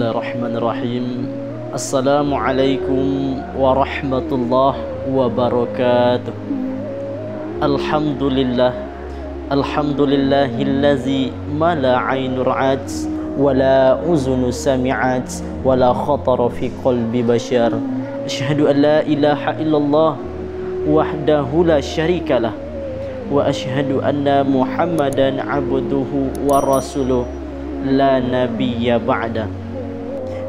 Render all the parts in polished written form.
Bismillahirrahmanirrahim. Assalamualaikum warahmatullahi wabarakatuh. Alhamdulillahillazi ma la 'ainu ra'at wala uzunu sami'at wala khatara fi qalbi bashar. Asyhadu an la ilaha illallah wahdahu la syarikalah wa asyhadu anna Muhammadan 'abduhu wa rasuluh la nabiyya ba'da.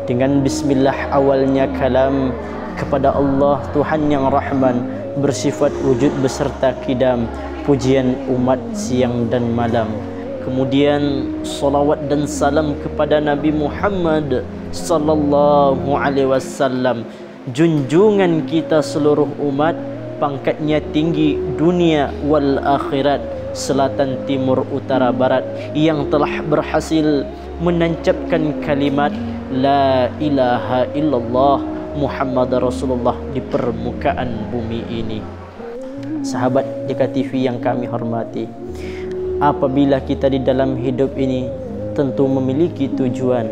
Dengan bismillah awalnya kalam, kepada Allah Tuhan yang Rahman, bersifat wujud beserta kidam, pujian umat siang dan malam. Kemudian salawat dan salam kepada Nabi Muhammad sallallahu alaihi wasallam, junjungan kita seluruh umat, pangkatnya tinggi dunia wal akhirat, selatan timur utara barat, yang telah berhasil menancapkan kalimat la ilaha illallah Muhammad Rasulullah di permukaan bumi ini. Sahabat JKTV yang kami hormati, apabila kita di dalam hidup ini tentu memiliki tujuan,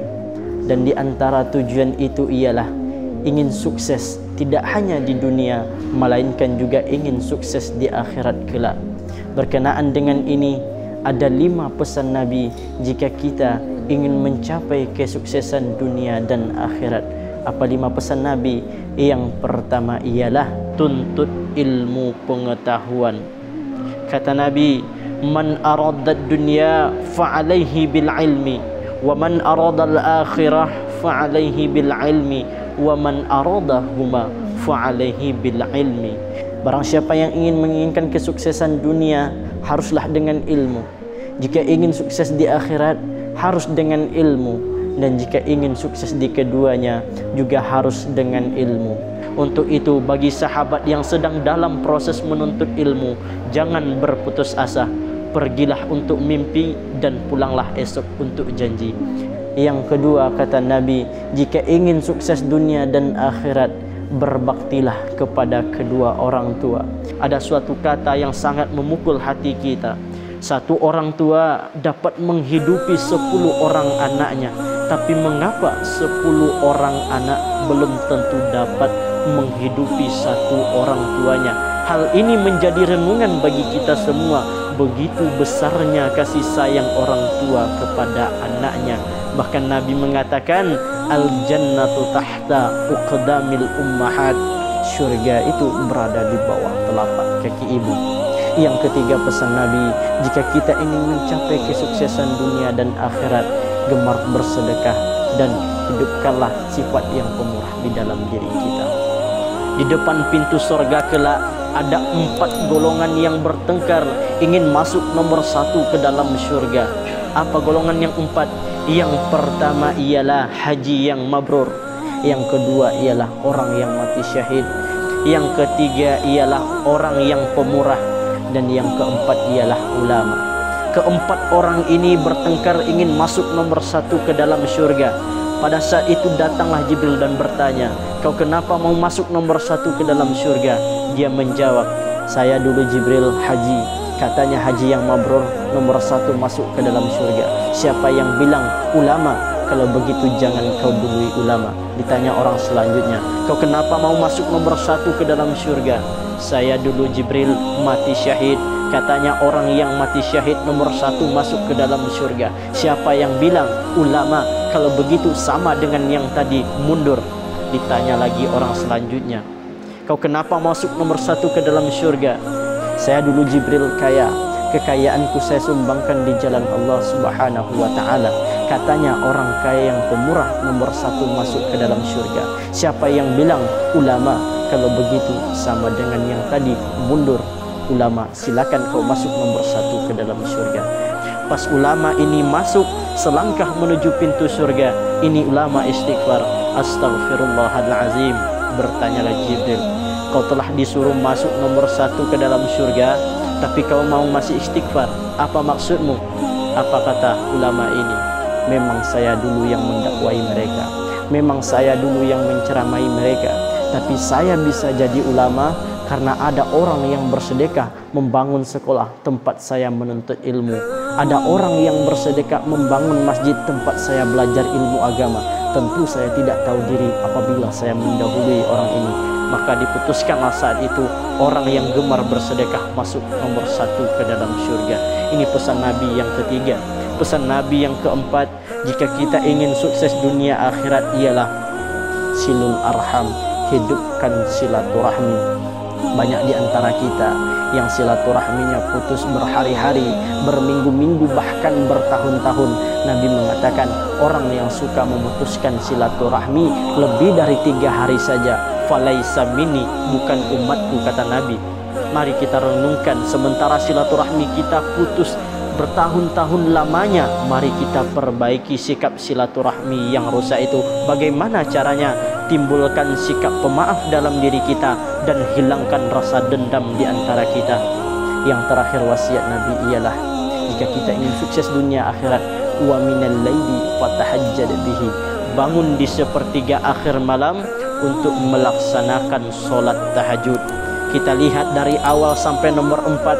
dan di antara tujuan itu ialah ingin sukses tidak hanya di dunia, melainkan juga ingin sukses di akhirat kelak. Berkenaan dengan ini, ada 5 pesan Nabi jika kita ingin mencapai kesuksesan dunia dan akhirat. Apa 5 pesan Nabi? Yang pertama ialah tuntut ilmu pengetahuan. Kata Nabi, man aradad dunya fa'alaihi bil ilmi, wa man aradal akhirah fa'alaihi bil ilmi, wa man aradahuma fa'alaihi bil ilmi. Barang siapa yang menginginkan kesuksesan dunia, haruslah dengan ilmu. Jika ingin sukses di akhirat, harus dengan ilmu. Dan jika ingin sukses di keduanya, juga harus dengan ilmu. Untuk itu, bagi sahabat yang sedang dalam proses menuntut ilmu, jangan berputus asa. Pergilah untuk mimpi dan pulanglah esok untuk janji. Yang kedua, kata Nabi, jika ingin sukses dunia dan akhirat, berbaktilah kepada kedua orang tua. Ada suatu kata yang sangat memukul hati kita. Satu orang tua dapat menghidupi 10 orang anaknya, tapi mengapa 10 orang anak belum tentu dapat menghidupi 1 orang tuanya? Hal ini menjadi renungan bagi kita semua. Begitu besarnya kasih sayang orang tua kepada anaknya. Bahkan Nabi mengatakan, al-jannatu tahta uqdamil ummahat. Syurga itu berada di bawah telapak kaki ibu. Yang ketiga pesan Nabi, jika kita ingin mencapai kesuksesan dunia dan akhirat, gemar bersedekah dan hidupkanlah sifat yang pemurah di dalam diri kita. Di depan pintu surga kelak ada 4 golongan yang bertengkar ingin masuk nomor 1 ke dalam surga. Apa golongan yang 4? Yang pertama ialah haji yang mabrur. Yang kedua ialah orang yang mati syahid. Yang ketiga ialah orang yang pemurah. Dan yang keempat ialah ulama. Keempat orang ini bertengkar ingin masuk nomor 1 ke dalam syurga. Pada saat itu datanglah Jibril dan bertanya, kau kenapa mau masuk nomor 1 ke dalam syurga? Dia menjawab, saya dulu Jibril haji. Katanya haji yang mabrur nomor 1 masuk ke dalam syurga. Siapa yang bilang? Ulama. Kalau begitu jangan kau dului ulama. Ditanya orang selanjutnya, kau kenapa mau masuk nomor 1 ke dalam syurga? Saya dulu Jibril mati syahid. Katanya orang yang mati syahid nomor 1 masuk ke dalam syurga. Siapa yang bilang? Ulama. Kalau begitu sama dengan yang tadi, mundur. Ditanya lagi orang selanjutnya, kau kenapa masuk nomor 1 ke dalam syurga? Saya dulu Jibril kaya. Kekayaanku saya sumbangkan di jalan Allah Subhanahu wa ta'ala. Katanya orang kaya yang pemurah nomor 1 masuk ke dalam syurga. Siapa yang bilang? Ulama. Kalau begitu sama dengan yang tadi, mundur. Ulama, silakan kau masuk nomor 1 ke dalam syurga. Pas ulama ini masuk selangkah menuju pintu surga, ini ulama istighfar, astaghfirullahalazim. Bertanyalah Jibril, kau telah disuruh masuk nomor 1 ke dalam surga, tapi kau mau masih istighfar. Apa maksudmu? Apa kata ulama ini? Memang saya dulu yang mendakwai mereka, memang saya dulu yang menceramai mereka, tapi saya bisa jadi ulama karena ada orang yang bersedekah membangun sekolah tempat saya menuntut ilmu. Ada orang yang bersedekah membangun masjid tempat saya belajar ilmu agama. tentu saya tidak tahu diri apabila saya mendahului orang ini. Maka diputuskanlah saat itu orang yang gemar bersedekah masuk nomor 1 ke dalam syurga. Ini pesan Nabi yang ketiga. Pesan Nabi yang keempat, jika kita ingin sukses dunia akhirat ialah silul arham, hidupkan silaturahmi. Banyak di antara kita yang silaturahminya putus berhari-hari, berminggu-minggu, bahkan bertahun-tahun. Nabi mengatakan orang yang suka memutuskan silaturahmi lebih dari 3 hari saja, falaisa minni, bukan umatku, kata Nabi. Mari kita renungkan, sementara silaturahmi kita putus bertahun-tahun lamanya, mari kita perbaiki sikap silaturahmi yang rusak itu. Bagaimana caranya? Timbulkan sikap pemaaf dalam diri kita dan hilangkan rasa dendam di antara kita. Yang terakhir wasiat Nabi ialah, jika kita ingin sukses dunia akhirat, wa minal laili fatahajjad bihi, bangun di sepertiga akhir malam untuk melaksanakan solat tahajud. Kita lihat dari awal sampai nomor 4,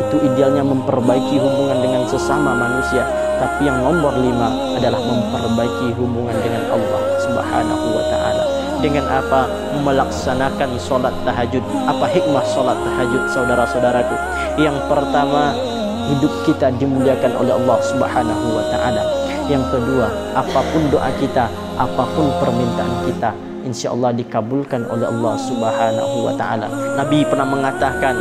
itu idealnya memperbaiki hubungan dengan sesama manusia. Tapi yang nomor 5 adalah memperbaiki hubungan dengan Allah Subhanahu wa ta'ala. Dengan apa? Melaksanakan solat tahajud. Apa hikmah solat tahajud, saudara-saudaraku? Yang pertama, hidup kita dimuliakan oleh Allah Subhanahu wa ta'ala. Yang kedua, apapun doa kita, apapun permintaan kita, insya Allah dikabulkan oleh Allah Subhanahu wa ta'ala. Nabi pernah mengatakan,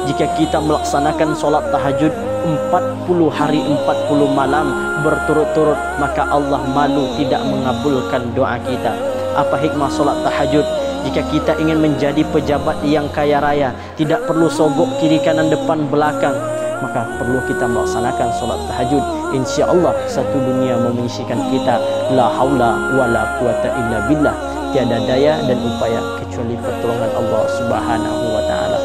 jika kita melaksanakan solat tahajud 40 hari 40 malam berturut-turut, maka Allah malu tidak mengabulkan doa kita. Apa hikmah solat tahajud? Jika kita ingin menjadi pejabat yang kaya raya, tidak perlu sogok kiri kanan depan belakang, maka perlu kita melaksanakan solat tahajud. Insya Allah satu dunia memengisikan kita. La haula wa la quwata illa billah. Tiada daya dan upaya kecuali pertolongan Allah Subhanahu wa ta'ala.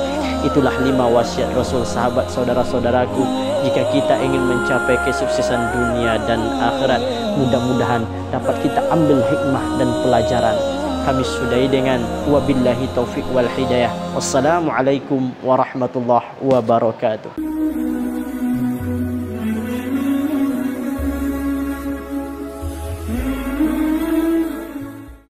Itulah 5 wasiat Rasul, sahabat, saudara-saudaraku. Jika kita ingin mencapai kesuksesan dunia dan akhirat, mudah-mudahan dapat kita ambil hikmah dan pelajaran. Kami sudahi dengan wabillahi taufiq wal hidayah. Wassalamualaikum warahmatullahi wabarakatuh.